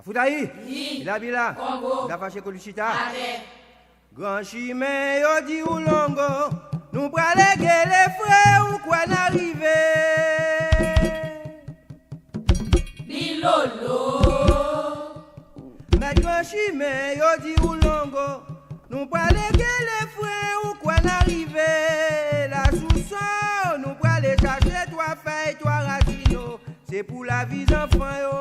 Foutaï, il a bila, il a fâché Coluchita. Grand chimé, yo dit ou longo, nous praléguer les frères ou quoi n'arriver. Bilolo. Mais grand chimé, yo dit ou longo, nous praléguer les frères ou quoi n'arriver. La sous-son, nous praléguer chercher toi feuilles, toi racino. C'est pour la vie d'enfant yo.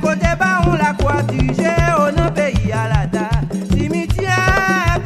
Côté bas on la croix dirigée, on a pays à la da. Cimetière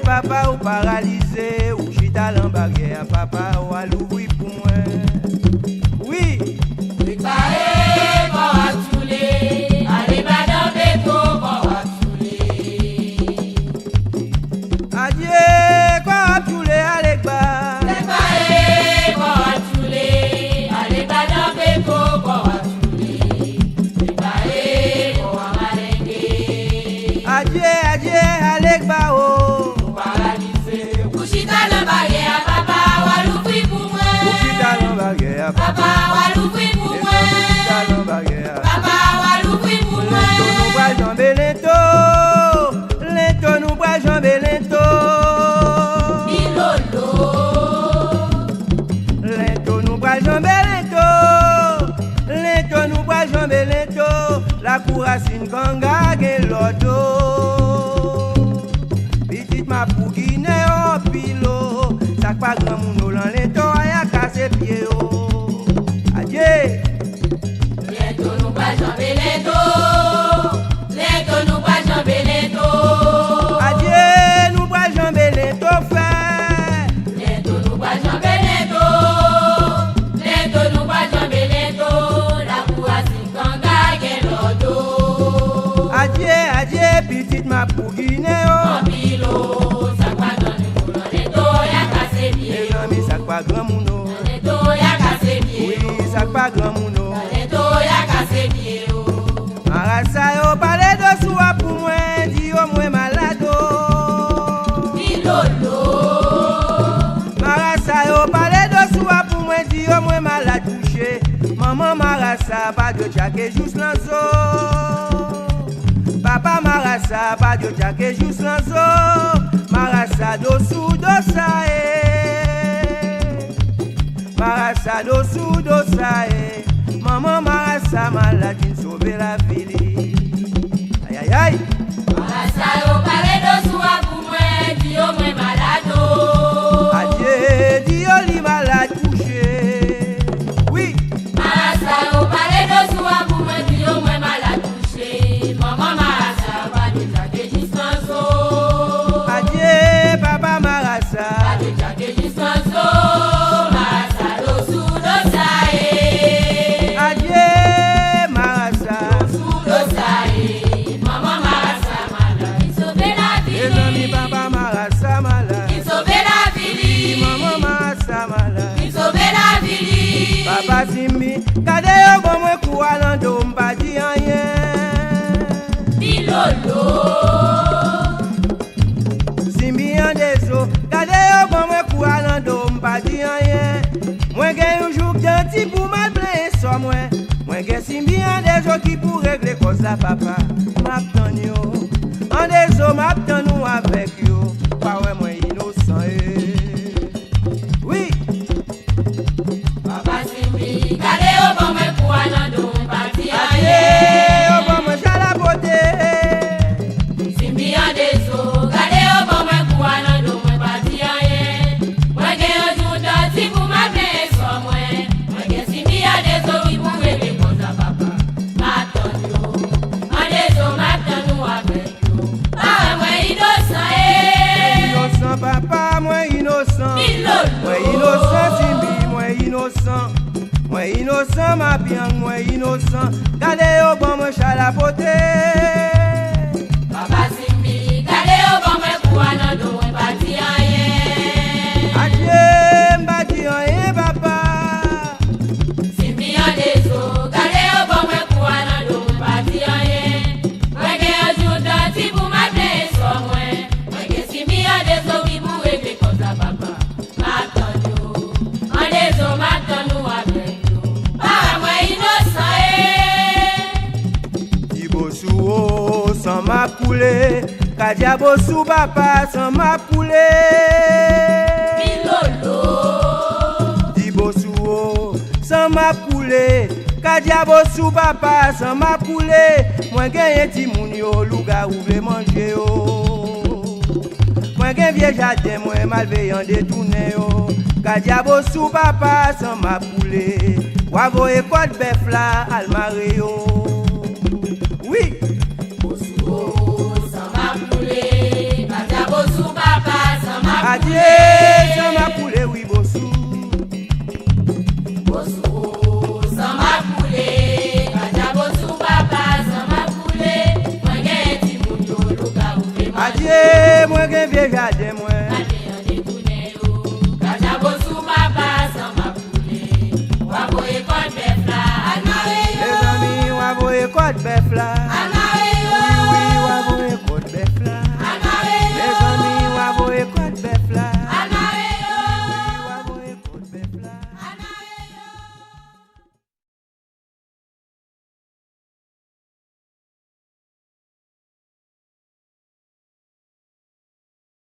papa ou paralysé, ou chita l'en barrière, papa ou à l'ouvrir pour moi. Oui. Préparez pour à tous les, allez madame Beto pour à tous les. Adieu, quoi à tous les, allez bas. Préparez pour à tous les, allez madame Beto pour à tous les. Préparez pour à malengue. Adieu, adieu, allez bas oh. Paralysé, ou chita l'en barrière, papa ou à l'ouvrir pour moi. Ou chita l'en barrière, Papa ou à l'ouvrir pour moi. Papa ou à l'ouvrir pour moi. Lento nous bras jambes lento, lento nous bras jambes lento. Bilolo. Lento nous bras jambes lento, lento nous bras jambes lento. La couracine kanga gen lodo. Petite ma pou guine en pilo, sac pas grand moun lan lento aya casse pied oh. Adieu. Lento nous pas jamber lento. Lento nous pas jamber lento. Adieu, nous bras jambes lento frère. Lento nous pas jamber lento. Lento nous pas jamber lento. La couragine kanga gen lodo. Adieu, adieu, petite ma pou guine oh. En pilo, ça pas dans le moulin. Lento ya cassé Les pied. amis, sac pas grand moun oh. Lento ya cassé pied. Oui, sac pas grand moun oh. Lento ya cassé pied. Marasa yo parle de soi pour moi, di au moins malado. Bilolo. Marasa yo parle de soi pour moi, di au moins malade touché. Maman Marasa, pas de jacket, juste l'anzo. Papa Marasa, pas de jacket, juste l'anzo. Marasa dessous dosa Marasa dessous dosa Maman Marasa maladine sauver la ville. Aïe aïe aïe. Marasa yo parle de soi pour moi, dis au moins malado. Adieu, Dio li malade couché. Oui. Marasa yo parle de soi pour moi, dis au moins malade touché. Maman Marasa pas de jacket distanzo. Adieu, papa Marasa. Pas de jacket distanzo. Marasa dessous dosae. Adieu, Marasa. Dessous dosae. Maman Marasa malade, il sauve la Les amis, vie. papa Marasa malade. Il sauve la vie. Maman Marasa malade. Il sauve la vie. Papa Simbi, kade yo bon mwen kou alando mpa di rien. Bilolo. Simbi an deso, kade yo bon mwen kou alando mpa di rien. Mwen gen yon jouk danti pou mal plen so mwen. Mwen gen Simbi an deso ki pou regle cause la papa. Map tan yo, an deso map tan nou avek yo. Pa wè mwen innocent Oui. Papa Simbi, gade yo bon mwen pou alando mpati Adieu, aye. yo bon mwen chalapote. Simbi an deso, gade yo bon mwen pou alando mpati aye. Mwen gen yo joudan si pou ma ple so mwen. Mwen gen Simbi an deso ki pou regle konza papa. Matan yo, an deso matan nou avek yo. Awe mwen innocent Innocent papa, moi innocent. Bilolo. Moi innocent Simbi, moi innocent. Moi innocent ma bien, moi innocent. Gade yo bon moi chalapote. Papa Simbi, gade yo bon mwen pou alando mpati aye. Adieu, m'bati rien papa. Simbi an deso, gade yo bon mwen pou alando mpati aye. Mwen gen yo joudan si pou ma ple so mwen. Mwen gen Simbi an deso ki pou regle konza papa. Matan yo, an deso matan nou avek yo. Awe mwen innocent Dibosou oh, sans ma coulé. Kadiabosou papa sans ma coulé. Bilolo. Dibosou oh, sans ma coulé. Kadiabosou papa sans ma coulé. Moi gen ti moun yo louga ou vle manger yo. Moi gen vieux jardin moi malveillant détourné yo. Kadiabosou papa sans ma coulé. Wavo école bœuf là al maré yo. Oui. Bosu, sa ma poule, Kadiabosou papa. Adieu, ça m'a coulé, oui, bossou. Bossou, ça m'a coulé. Kaja bossou papa, ça m'a coulé. Moi j'ai ti mouto luka ou fait mal. Adieu, moi j'ai vieux jardin, moi. Kaja bossou papa, ça m'a coulé. Wabo école befla, Les amis, wabo école befla.